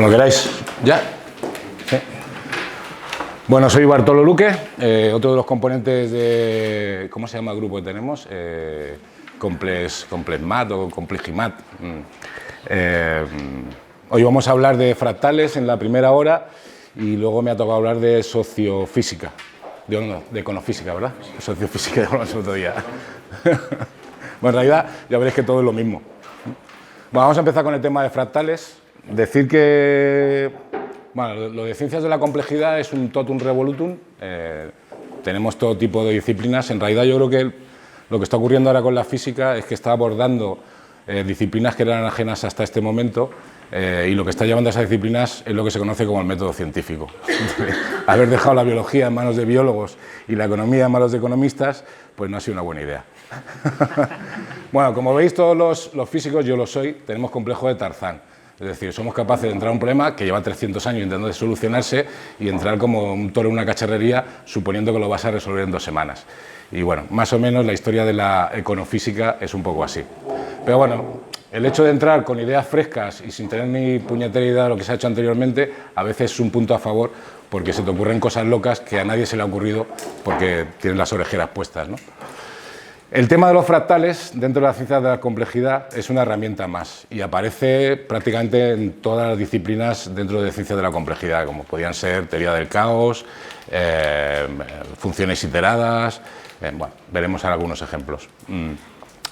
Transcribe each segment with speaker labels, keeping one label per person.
Speaker 1: Cuando queráis. ¿Ya? Sí. Bueno, soy Bartolo Luque, otro de los componentes de... ¿Cómo se llama el grupo que tenemos? Complexmat o Compleximat. Hoy vamos a hablar de fractales en la primera hora y luego me ha tocado hablar de sociofísica. De econofísica, ¿verdad? Sociofísica ya hablamos el otro día. Bueno, en realidad ya veréis que todo es lo mismo. Bueno, vamos a empezar con el tema de fractales. Decir que, bueno, lo de ciencias de la complejidad es un totum revolutum. Tenemos todo tipo de disciplinas. En realidad yo creo que lo que está ocurriendo ahora con la física es que está abordando disciplinas que eran ajenas hasta este momento y lo que está llevando a esas disciplinas es lo que se conoce como el método científico. Haber dejado la biología en manos de biólogos y la economía en manos de economistas, pues no ha sido una buena idea. Bueno, como veis todos los físicos, yo lo soy, tenemos complejo de Tarzán. Es decir, somos capaces de entrar a un problema que lleva 300 años intentando solucionarse y entrar como un toro en una cacharrería suponiendo que lo vas a resolver en 2 semanas. Y bueno, más o menos la historia de la econofísica es un poco así. Pero bueno, el hecho de entrar con ideas frescas y sin tener ni puñetera idea de lo que se ha hecho anteriormente, a veces es un punto a favor porque se te ocurren cosas locas que a nadie se le ha ocurrido porque tienes las orejeras puestas, ¿no? El tema de los fractales dentro de la ciencia de la complejidad es una herramienta más y aparece prácticamente en todas las disciplinas dentro de ciencia de la complejidad, como podían ser teoría del caos, funciones iteradas, bueno, veremos algunos ejemplos.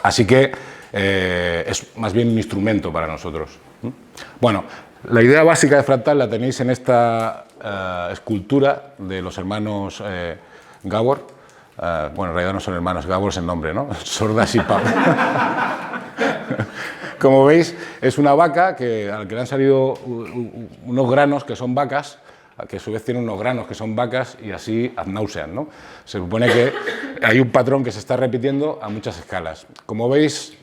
Speaker 1: Así que es más bien un instrumento para nosotros. Bueno, la idea básica de fractal la tenéis en esta escultura de los hermanos Gabor. Bueno, en realidad no son hermanos, Gabor es el nombre, ¿no? Sordas y Pap. Como veis, es una vaca al que le han salido unos granos que son vacas, que a su vez tienen unos granos que son vacas y así ad nauseam, ¿no? Se supone que hay un patrón que se está repitiendo a muchas escalas. Como veis,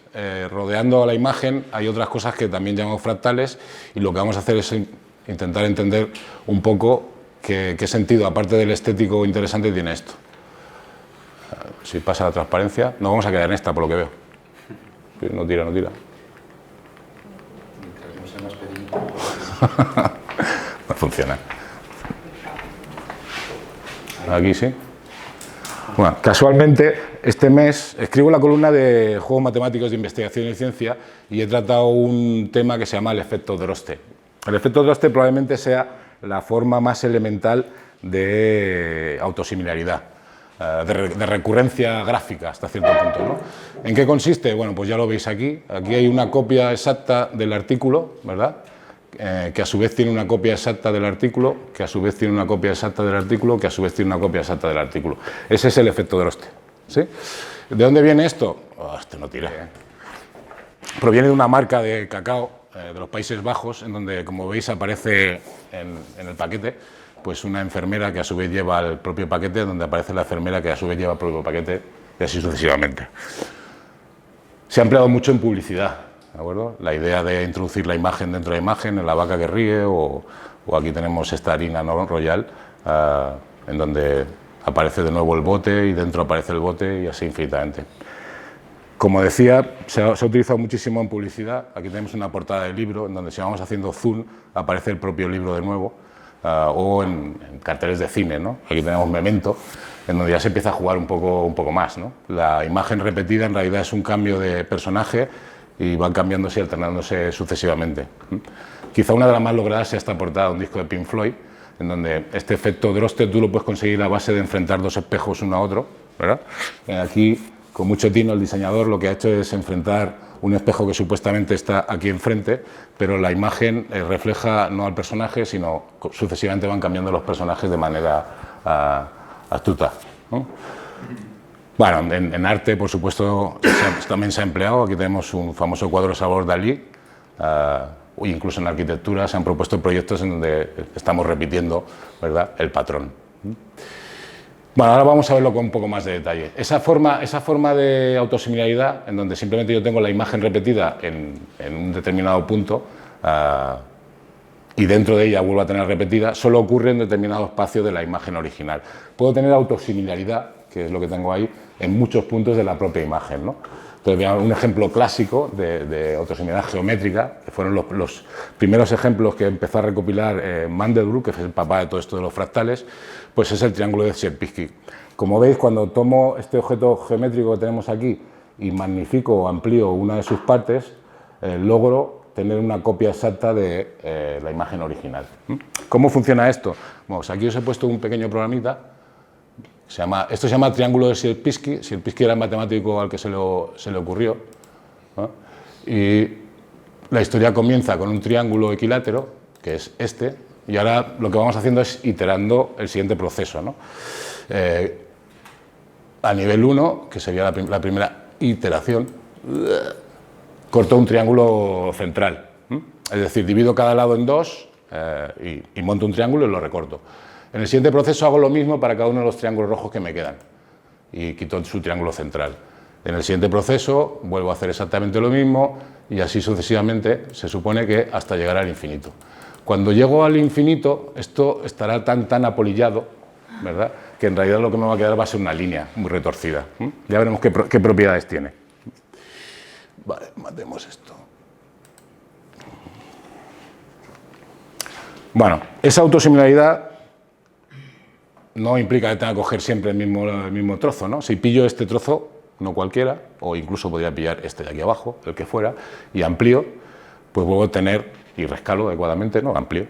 Speaker 1: rodeando a la imagen hay otras cosas que también llamamos fractales y lo que vamos a hacer es intentar entender un poco qué sentido, aparte del estético interesante, tiene esto. Si pasa la transparencia, nos vamos a quedar en esta, por lo que veo. No tira, no tira. No funciona. Aquí sí. Bueno, casualmente, este mes escribo la columna de Juegos Matemáticos de Investigación y Ciencia y he tratado un tema que se llama el efecto Droste. El efecto Droste probablemente sea la forma más elemental de autosimilaridad. De recurrencia gráfica hasta cierto punto, ¿no? ¿En qué consiste? Bueno, pues ya lo veis aquí. Aquí hay una copia exacta del artículo, ¿verdad? Que a su vez tiene una copia exacta del artículo, que a su vez tiene una copia exacta del artículo, que a su vez tiene una copia exacta del artículo. Ese es el efecto Droste, ¿sí? ¿De dónde viene esto? Oh, este no tira. Proviene de una marca de cacao de los Países Bajos, en donde, como veis, aparece en el paquete pues una enfermera que a su vez lleva el propio paquete, donde aparece la enfermera que a su vez lleva el propio paquete, y así sucesivamente. Se ha empleado mucho en publicidad, ¿de acuerdo? La idea de introducir la imagen dentro de la imagen, en la vaca que ríe, o aquí tenemos esta harina Royal, en donde aparece de nuevo el bote, y dentro aparece el bote, y así infinitamente. Como decía, se ha utilizado muchísimo en publicidad. Aquí tenemos una portada del libro, en donde si vamos haciendo zoom, aparece el propio libro de nuevo. O en carteles de cine, ¿no? Aquí tenemos Memento, en donde ya se empieza a jugar un poco más, ¿no? La imagen repetida en realidad es un cambio de personaje y van cambiándose y alternándose sucesivamente. Quizá una de las más logradas sea esta portada, un disco de Pink Floyd, en donde este efecto Droste tú lo puedes conseguir a base de enfrentar 2 espejos uno a otro, ¿verdad? Aquí, con mucho tino, el diseñador lo que ha hecho es enfrentar un espejo que supuestamente está aquí enfrente, pero la imagen refleja no al personaje, sino sucesivamente van cambiando los personajes de manera astuta, ¿no? Bueno, en arte, por supuesto, también se ha empleado. Aquí tenemos un famoso cuadro de Salvador Dalí, incluso en arquitectura se han propuesto proyectos en donde estamos repitiendo, ¿verdad?, el patrón. Bueno, ahora vamos a verlo con un poco más de detalle. Esa forma de autosimilaridad, en donde simplemente yo tengo la imagen repetida en un determinado punto y dentro de ella vuelvo a tener repetida, solo ocurre en determinado espacio de la imagen original. Puedo tener autosimilaridad, que es lo que tengo ahí, en muchos puntos de la propia imagen, ¿no? Entonces, un ejemplo clásico de autosimilaridad geométrica, que fueron los primeros ejemplos que empezó a recopilar Mandelbrot, que es el papá de todo esto de los fractales, pues es el triángulo de Sierpinski. Como veis, cuando tomo este objeto geométrico que tenemos aquí y magnifico o amplío una de sus partes, logro tener una copia exacta de la imagen original. ¿Cómo funciona esto? Bueno, pues aquí os he puesto un pequeño programita. Esto se llama triángulo de Sierpinski. Sierpinski era el matemático al que se le ocurrió, ¿no? Y la historia comienza con un triángulo equilátero, que es este, y ahora lo que vamos haciendo es iterando el siguiente proceso, ¿no? A nivel 1, que sería la primera iteración, corto un triángulo central, es decir, divido cada lado en dos y monto un triángulo y lo recorto. En el siguiente proceso hago lo mismo para cada uno de los triángulos rojos que me quedan y quito su triángulo central. En el siguiente proceso vuelvo a hacer exactamente lo mismo y así sucesivamente, se supone que hasta llegar al infinito. Cuando llego al infinito, esto estará tan apolillado, ¿verdad?, que en realidad lo que me va a quedar va a ser una línea muy retorcida. Ya veremos qué propiedades tiene. Vale, matemos esto. Bueno, esa autosimilaridad no implica que tenga que coger siempre el mismo trozo, ¿no? Si pillo este trozo, no cualquiera, o incluso podría pillar este de aquí abajo, el que fuera, y amplío, pues vuelvo a tener, y rescalo adecuadamente, no amplío,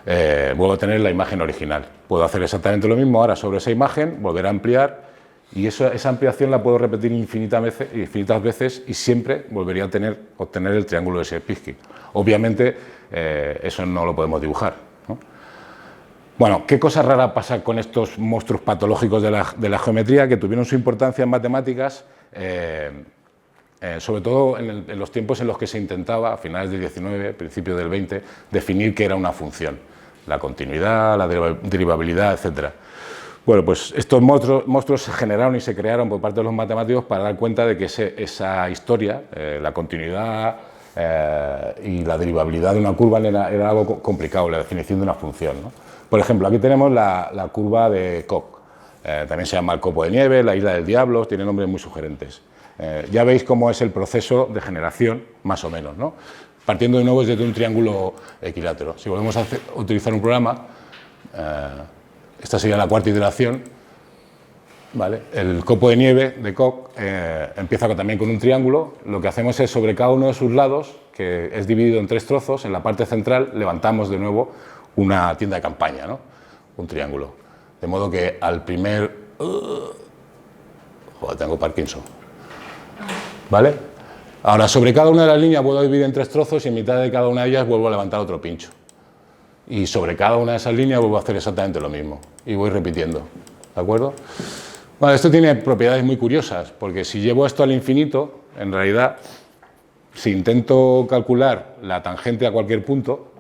Speaker 1: vuelvo a tener la imagen original. Puedo hacer exactamente lo mismo ahora sobre esa imagen, volver a ampliar, y esa ampliación la puedo repetir infinitas veces y siempre volvería a obtener el triángulo de Sierpinski. Obviamente, eso no lo podemos dibujar, ¿no? Bueno, ¿qué cosa rara pasa con estos monstruos patológicos de la geometría que tuvieron su importancia en matemáticas, sobre todo en los tiempos en los que se intentaba, a finales del 19, principios del 20, definir qué era una función? La continuidad, la derivabilidad, etc. Bueno, pues estos monstruos se generaron y se crearon por parte de los matemáticos para dar cuenta de que esa historia, la continuidad y la derivabilidad de una curva era algo complicado, la definición de una función, ¿no? Por ejemplo, aquí tenemos la curva de Koch, también se llama el copo de nieve, la isla del diablo, tiene nombres muy sugerentes. Ya veis cómo es el proceso de generación, más o menos, ¿no? Partiendo de nuevo desde un triángulo equilátero. Si volvemos a utilizar un programa, esta sería la cuarta iteración, ¿vale? El copo de nieve de Koch empieza también con un triángulo. Lo que hacemos es, sobre cada uno de sus lados, que es dividido en 3 trozos, en la parte central levantamos de nuevo una tienda de campaña, ¿no? Un triángulo. De modo que al primer... Joder, tengo Parkinson. ¿Vale? Ahora, sobre cada una de las líneas vuelvo a dividir en 3 trozos y en mitad de cada una de ellas vuelvo a levantar otro pincho. Y sobre cada una de esas líneas vuelvo a hacer exactamente lo mismo. Y voy repitiendo. ¿De acuerdo? Bueno, esto tiene propiedades muy curiosas, porque si llevo esto al infinito, en realidad, si intento calcular la tangente a cualquier punto,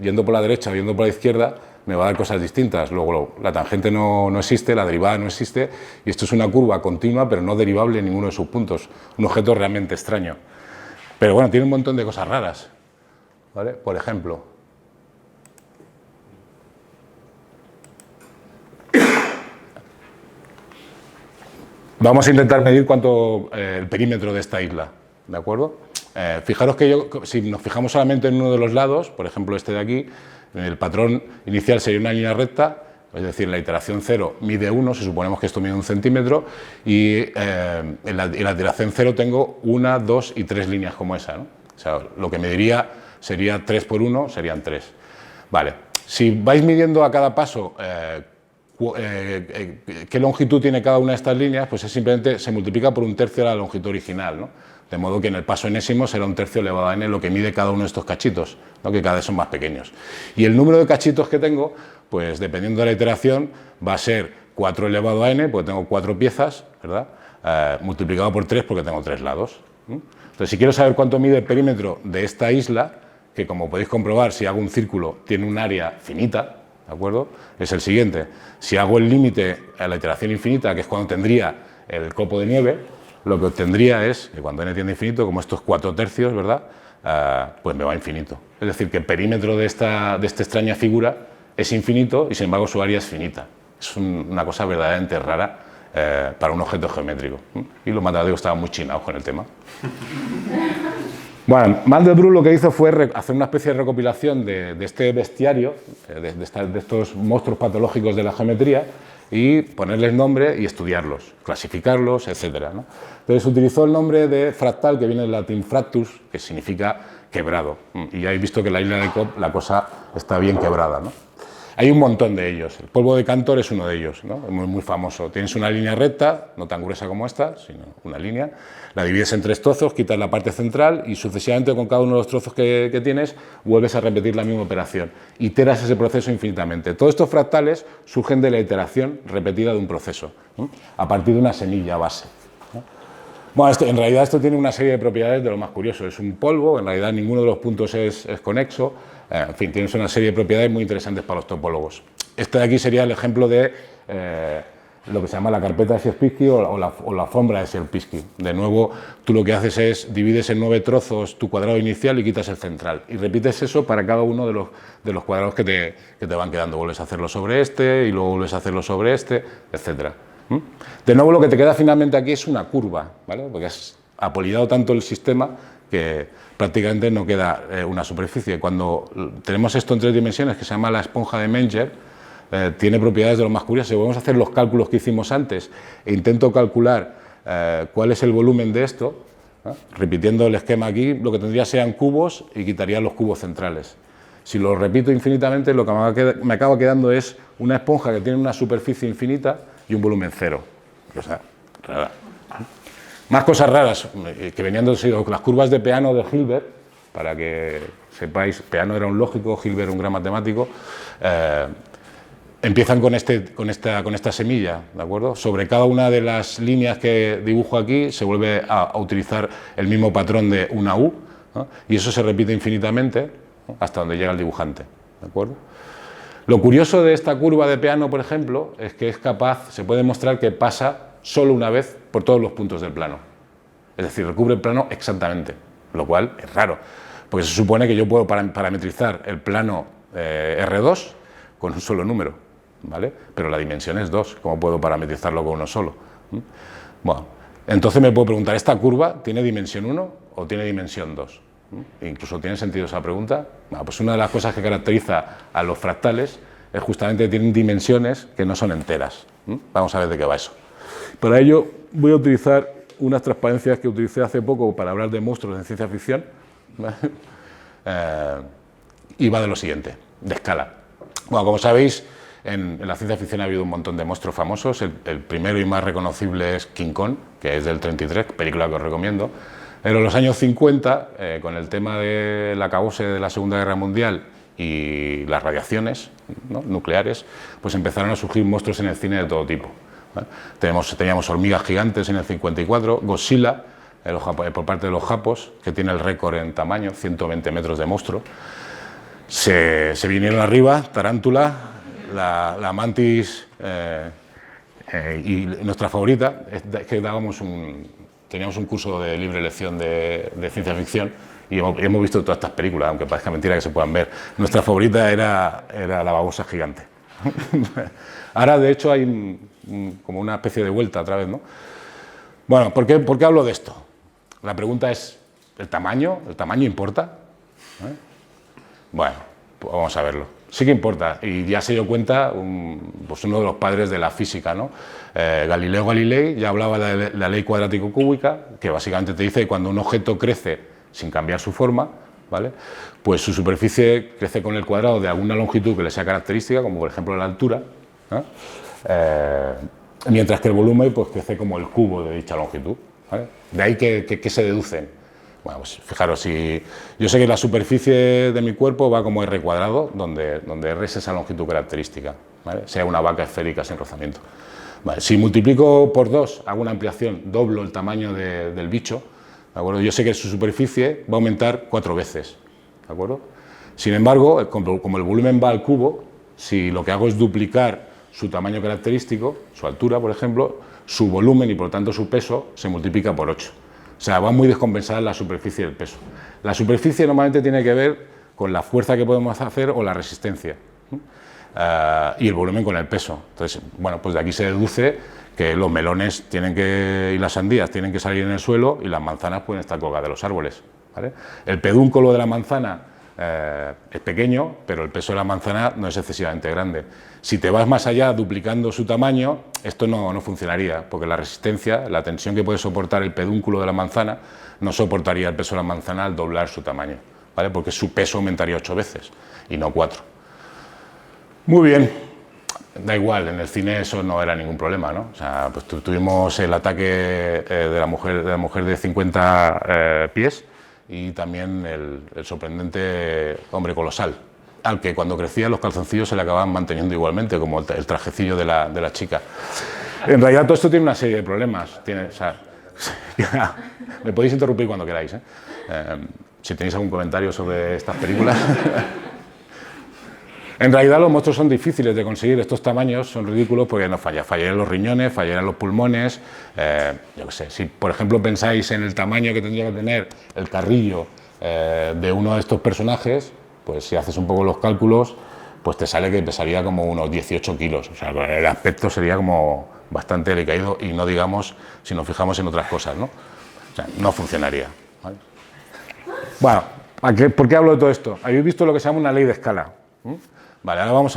Speaker 1: yendo por la derecha o yendo por la izquierda, me va a dar cosas distintas. Luego, la tangente no existe, la derivada no existe, y esto es una curva continua, pero no derivable en ninguno de sus puntos. Un objeto realmente extraño. Pero bueno, tiene un montón de cosas raras, ¿vale? Por ejemplo, vamos a intentar medir el perímetro de esta isla, ¿de acuerdo? Fijaros que si nos fijamos solamente en uno de los lados, por ejemplo este de aquí, el patrón inicial sería una línea recta, es decir, la iteración 0 mide 1, si suponemos que esto mide 1 centímetro, y en la iteración 0 tengo 1, 2 y 3 líneas como esa, ¿no? O sea, lo que mediría sería 3 por 1, serían 3. Vale, si vais midiendo a cada paso qué longitud tiene cada una de estas líneas, pues simplemente se multiplica por 1/3 de la longitud original, ¿no? De modo que en el paso enésimo será 1/3 elevado a n lo que mide cada uno de estos cachitos, ¿no? Que cada vez son más pequeños. Y el número de cachitos que tengo, pues dependiendo de la iteración, va a ser 4 elevado a n, porque tengo 4 piezas, ¿verdad? Multiplicado por 3 porque tengo 3 lados. Entonces, si quiero saber cuánto mide el perímetro de esta isla, que como podéis comprobar, si hago un círculo tiene un área finita, ¿de acuerdo? Es el siguiente. Si hago el límite a la iteración infinita, que es cuando tendría el copo de nieve, lo que obtendría es que cuando n tiende a infinito, como esto es 4/3, ¿verdad? Pues me va a infinito. Es decir, que el perímetro de esta extraña figura es infinito y sin embargo su área es finita. Es una cosa verdaderamente rara para un objeto geométrico. Y los matemáticos estaban muy chinados con el tema. Bueno, Mandelbrot lo que hizo fue hacer una especie de recopilación de este bestiario, de estos monstruos patológicos de la geometría, y ponerles nombre y estudiarlos, clasificarlos, etc., ¿no? Entonces utilizó el nombre de fractal, que viene del latín fractus, que significa quebrado. Y ya habéis visto que en la isla de Cobb la cosa está bien quebrada, ¿no? Hay un montón de ellos. El polvo de Cantor es uno de ellos, ¿no? Es muy, muy famoso. Tienes una línea recta, no tan gruesa como esta, sino una línea. La divides en 3 trozos, quitas la parte central y sucesivamente con cada uno de los trozos que tienes vuelves a repetir la misma operación. Iteras ese proceso infinitamente. Todos estos fractales surgen de la iteración repetida de un proceso, ¿no? A partir de una semilla base, ¿no? Bueno, en realidad esto tiene una serie de propiedades de lo más curioso. Es un polvo, en realidad ninguno de los puntos es conexo. En fin, tienes una serie de propiedades muy interesantes para los topólogos. Este de aquí sería el ejemplo de lo que se llama la carpeta de Sierpinski o la alfombra de Sierpinski. De nuevo, tú lo que haces es divides en 9 trozos tu cuadrado inicial y quitas el central. Y repites eso para cada uno de los cuadrados que te van quedando. Vuelves a hacerlo sobre este y luego vuelves a hacerlo sobre este, etc. De nuevo, lo que te queda finalmente aquí es una curva, ¿vale? Porque has apolillado tanto el sistema que prácticamente no queda una superficie. Cuando tenemos esto en 3 dimensiones, que se llama la esponja de Menger, tiene propiedades de lo más curiosas. Si podemos hacer los cálculos que hicimos antes e intento calcular cuál es el volumen de esto, ¿no? Repitiendo el esquema aquí, lo que tendría serían cubos y quitaría los cubos centrales. Si lo repito infinitamente, lo que me acaba quedando es una esponja que tiene una superficie infinita y un volumen cero. O sea, rara. Más cosas raras que venían de las curvas de Peano de Hilbert, para que sepáis, Peano era un lógico, Hilbert un gran matemático, empiezan con esta semilla, ¿de acuerdo? Sobre cada una de las líneas que dibujo aquí se vuelve a utilizar el mismo patrón de una U, ¿no? Y eso se repite infinitamente, ¿no? Hasta donde llega el dibujante, ¿de acuerdo? Lo curioso de esta curva de Peano, por ejemplo, es que se puede demostrar que pasa solo una vez por todos los puntos del plano. Es decir, recubre el plano exactamente, lo cual es raro, porque se supone que yo puedo parametrizar el plano R2 con un solo número, ¿vale? Pero la dimensión es 2, ¿cómo puedo parametrizarlo con uno solo? Bueno, entonces me puedo preguntar, ¿esta curva tiene dimensión 1 o tiene dimensión 2? Incluso tiene sentido esa pregunta. Bueno, pues una de las cosas que caracteriza a los fractales es justamente que tienen dimensiones que no son enteras. Vamos a ver de qué va eso. Para ello voy a utilizar unas transparencias que utilicé hace poco para hablar de monstruos en ciencia ficción, ¿vale? Y va de lo siguiente, de escala. Bueno, como sabéis, en la ciencia ficción ha habido un montón de monstruos famosos. El primero y más reconocible es King Kong, que es del 33, película que os recomiendo. Pero en los años 50, con el tema del acabose de la Segunda Guerra Mundial y las radiaciones, ¿no?, nucleares, pues empezaron a surgir monstruos en el cine de todo tipo, ¿vale? Teníamos hormigas gigantes en el 54, Godzilla, por parte de los japos, que tiene el récord en tamaño, 120 metros de monstruo. Se vinieron arriba, Tarántula, la mantis y nuestra favorita, es que teníamos un curso de libre elección de ciencia ficción y hemos visto todas estas películas, aunque parezca mentira que se puedan ver. Nuestra favorita era la babosa gigante. Ahora, de hecho, hay como una especie de vuelta otra vez, ¿no? Bueno, ¿por qué hablo de esto? La pregunta es, ¿el tamaño importa? Bueno, pues vamos a verlo. Sí que importa, y ya se dio cuenta pues uno de los padres de la física, ¿no? Galileo Galilei ya hablaba de la ley cuadrático-cúbica, que básicamente te dice que cuando un objeto crece sin cambiar su forma, ¿vale?, pues su superficie crece con el cuadrado de alguna longitud que le sea característica, como por ejemplo la altura, ¿no? Mientras que el volumen pues crece como el cubo de dicha longitud, ¿vale? De ahí que se deducen. Bueno, pues fijaros, si yo sé que la superficie de mi cuerpo va como R cuadrado, donde R es esa longitud característica, ¿vale?, sea una vaca esférica sin rozamiento. Vale, si multiplico por 2, hago una ampliación, doblo el tamaño del bicho, ¿de acuerdo? Yo sé que su superficie va a aumentar 4 veces, ¿de acuerdo? Sin embargo, como el volumen va al cubo, si lo que hago es duplicar su tamaño característico, su altura, por ejemplo, su volumen y por lo tanto su peso se multiplica por 8. O sea, va muy descompensada la superficie del peso. La superficie normalmente tiene que ver con la fuerza que podemos hacer o la resistencia, y el volumen con el peso. Entonces, bueno, pues de aquí se deduce que los melones y las sandías tienen que salir en el suelo y las manzanas pueden estar colgadas de los árboles, ¿vale? El pedúnculo de la manzana es pequeño, pero el peso de la manzana no es excesivamente grande. Si te vas más allá duplicando su tamaño, esto no funcionaría, porque la resistencia, la tensión que puede soportar el pedúnculo de la manzana, no soportaría el peso de la manzana al doblar su tamaño, ¿vale? Porque su peso aumentaría 8 veces y no 4. Muy bien, da igual, en el cine eso no era ningún problema, ¿no? O sea, pues tuvimos el ataque de la mujer de 50 pies, y también el sorprendente hombre colosal, al que cuando crecía los calzoncillos se le acababan manteniendo igualmente, como el trajecillo de la chica. En realidad todo esto tiene una serie de problemas. O sea, me podéis interrumpir cuando queráis, ¿eh? Si tenéis algún comentario sobre estas películas. En realidad los monstruos son difíciles de conseguir, estos tamaños son ridículos porque no fallarían los riñones, fallarían los pulmones, yo qué sé, si por ejemplo pensáis en el tamaño que tendría que tener el carrillo de uno de estos personajes, pues si haces un poco los cálculos, pues te sale que pesaría como unos 18 kilos, o sea, el aspecto sería como bastante decaído y no digamos si nos fijamos en otras cosas, ¿no? O sea, no funcionaría, ¿vale? Bueno, ¿por qué hablo de todo esto? Habéis visto lo que se llama una ley de escala. Vale, ahora vamos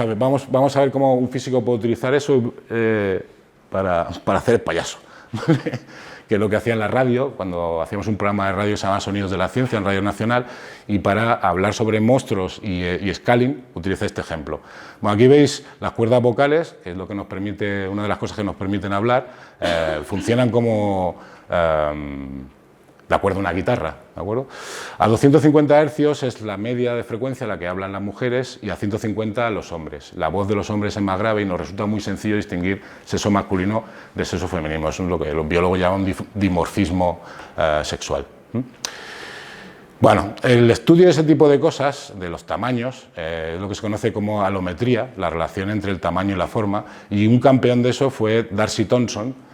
Speaker 1: a ver cómo un físico puede utilizar eso para hacer el payaso, ¿vale? Que es lo que hacía en la radio, cuando hacíamos un programa de radio que se llama Sonidos de la Ciencia en Radio Nacional, y para hablar sobre monstruos y scaling utiliza este ejemplo. Bueno, aquí veis las cuerdas vocales, que es lo que nos permite, una de las cosas que nos permiten hablar, funcionan como la cuerda de una guitarra, ¿de acuerdo? A 250 Hz es la media de frecuencia a la que hablan las mujeres y a 150 los hombres. La voz de los hombres es más grave y nos resulta muy sencillo distinguir sexo masculino de sexo femenino. Eso es lo que los biólogos llaman dimorfismo sexual. Bueno, el estudio de ese tipo de cosas, de los tamaños, es lo que se conoce como alometría, la relación entre el tamaño y la forma, y un campeón de eso fue D'Arcy Thompson,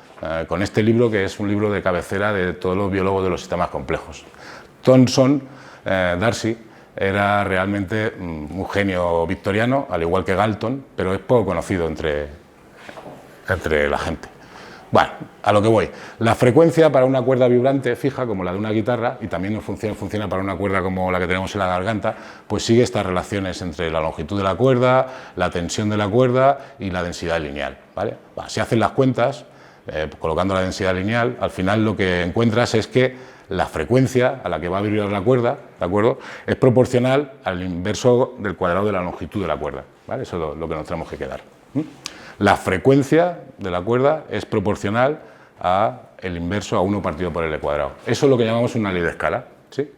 Speaker 1: con este libro, que es un libro de cabecera de todos los biólogos de los sistemas complejos. Thomson, D'Arcy, era realmente un genio victoriano, al igual que Galton, pero es poco conocido entre la gente. Bueno, a lo que voy. La frecuencia para una cuerda vibrante fija, como la de una guitarra, y también funciona para una cuerda como la que tenemos en la garganta, pues sigue estas relaciones entre la longitud de la cuerda, la tensión de la cuerda y la densidad lineal, ¿vale? Bueno, si hacen las cuentas, colocando la densidad lineal, al final lo que encuentras es que la frecuencia a la que va a vibrar la cuerda, ¿de acuerdo?, es proporcional al inverso del cuadrado de la longitud de la cuerda, ¿vale? Eso es lo que nos tenemos que quedar. La frecuencia de la cuerda es proporcional a el inverso a 1 partido por L². Eso es lo que llamamos una ley de escala, ¿sí?